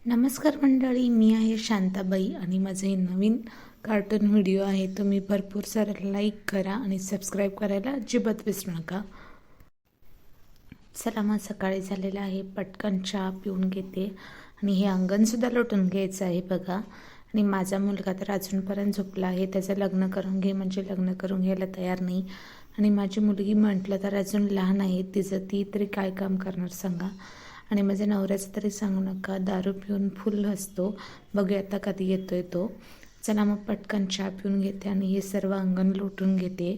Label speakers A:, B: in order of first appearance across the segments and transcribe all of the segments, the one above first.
A: नमस्कार मंडळी, मी आहे शांताबाई आणि माझे हे नवीन कार्टून व्हिडिओ आहे. तुम्ही भरपूर सारं लाईक करा आणि सबस्क्राईब करायला अजिबात विसरू नका. चला मग सकाळी झालेलं आहे, पटकन चहा पिऊन घेते आणि हे अंगणसुद्धा लोटून घ्यायचं आहे बघा. आणि माझा मुलगा तर अजूनपर्यंत झोपला आहे. त्याचं लग्न करून घे म्हणजे लग्न करून घ्यायला तयार नाही. आणि माझी मुलगी म्हटलं तर अजून लहान आहे, ती तरी काय काम करणार सांगा. आणि माझ्या नवऱ्याचं तरी सांगू नका, दारू पिऊन फुल असतो. बघूया आता कधी येतोय तो. चला मग पटकन चहा पिऊन घेते आणि हे सर्व अंगण लोटून घेते.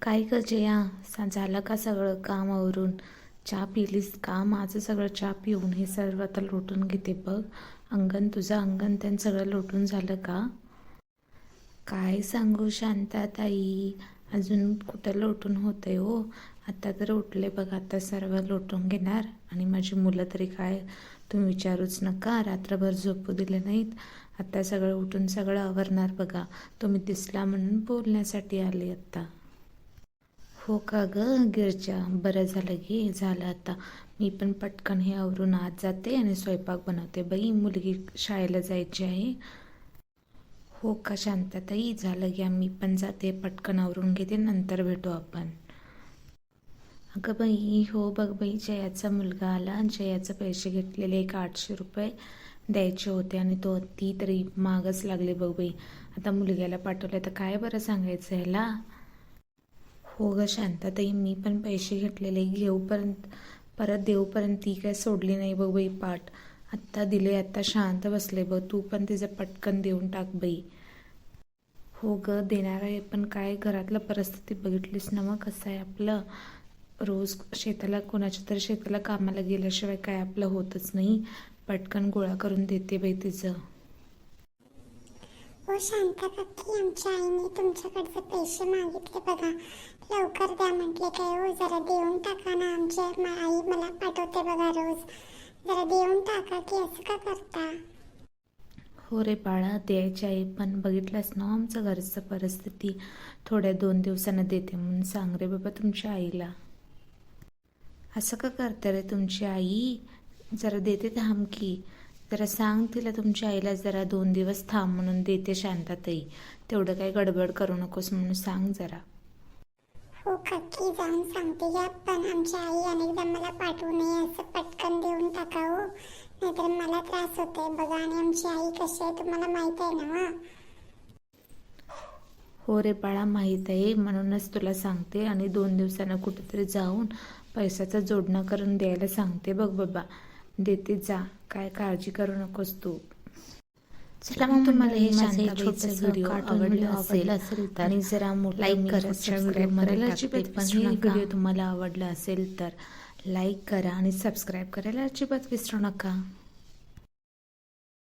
A: काय ग जया, झालं का सगळं काम आवरून? चहा पिलीस का? माझं सगळं चहा पिऊन हे सर्व आता लोटून घेते बघ. तुझं अंगण त्यांनी सगळं लोटून झालं का? काय सांगू शांताताई, अजून कुठं लोटून होते हो. आता तर उठले बघ, आता सर्व लोटून घेणार. आणि माझी मुलं तरी काय तुम्ही विचारूच नका, रात्रभर झोपू दिले नाहीत. आता सगळं उठून सगळं आवरणार बघा. तुम्ही दिसला म्हणून बोलण्यासाठी आले आत्ता. हो का ग गिरजा, बरं झालं घे, झालं आता. मी पण पटकन हे आवरून आत जाते आणि स्वयंपाक बनवते. बाई मुलगी शाळेला जायची आहे. हो का शांताताई, झालं घ्या, मी पण जाते, पटकन आवरून घेते, नंतर भेटू आपण. अगं बाई, हो बघ बाई, जयाचा मुलगा आला. जयाचे पैसे घेतलेले एक 800 रुपये द्यायचे होते आणि ती तरी मागच लागली बघ बाई. आता मुलग्याला पाठवलं तर काय बरं सांगायचं ह्याला. हो ग शांताताई, मी पण पैसे घेतलेले परत देऊपर्यंत ती काय सोडली नाही बघ बाई पाठ. आत्ता दिले, आत्ता शांत बसले बघ. तू पण तिचं पटकन देऊन टाक बाई. हो ग देणार आहे, पण काय घरातलं परिस्थिती बघितलीस ना मग कसं आहे आपलं. रोज कोणाच्या तरी शेताला कामाला गेल्याशिवाय काय आपलं होतच नाही. पटकन गोळा करून देते बाई तिचं.
B: हो शांता काकी, आमच्या आईने तुमच्याकडचे पैसे मागितले बघा, लवकर द्या म्हटले. काय हो, जरा देऊन टाका ना. आई मला पाठवते बघा रोज, जरा देऊन टाका की, असं का करता?
A: हो रे बाळा, द्यायची आहे, पण बघितलंस ना आमचं घरचं परिस्थिती. थोड्या 2 दिवसानं देते म्हणून सांग रे बाबा तुमच्या आईला. असं का करते रे तुमची आई? जरा देते थांब की, जरा सांग तिला तुमच्या आईला जरा 2 दिवस थांब म्हणून. देते शांताताई, तेवढं काही गडबड करू नकोस म्हणून सांग जरा.
B: हो काकी, जाऊन सांगते या, पण आमची आई अनेकदा मला पाठवू नये असं पटकन देऊन टाका हो, नाहीतर मला त्रास होतोय बघा. आणि आमची आई कशी आहे तुम्हाला माहित आहे ना.
A: हो रे बाळा, माहीत आहे, म्हणूनच तुला सांगते. आणि 2 दिवसानं कुठेतरी जाऊन पैशाचं जोडणं करून द्यायला सांगते बघ बाबा. देते जा, काय काळजी करू नकोस तू. चला मग तुम्हाला हे शांताबाईचं व्हिडिओ आवडलं असेल तर आणि जरा लाईक करा, सबस्क्राईब करायला अजिबात विसरू नका. व्हिडिओ तुम्हाला आवडला असेल तर लाईक करा आणि सबस्क्राईब करायला अजिबात विसरू नका.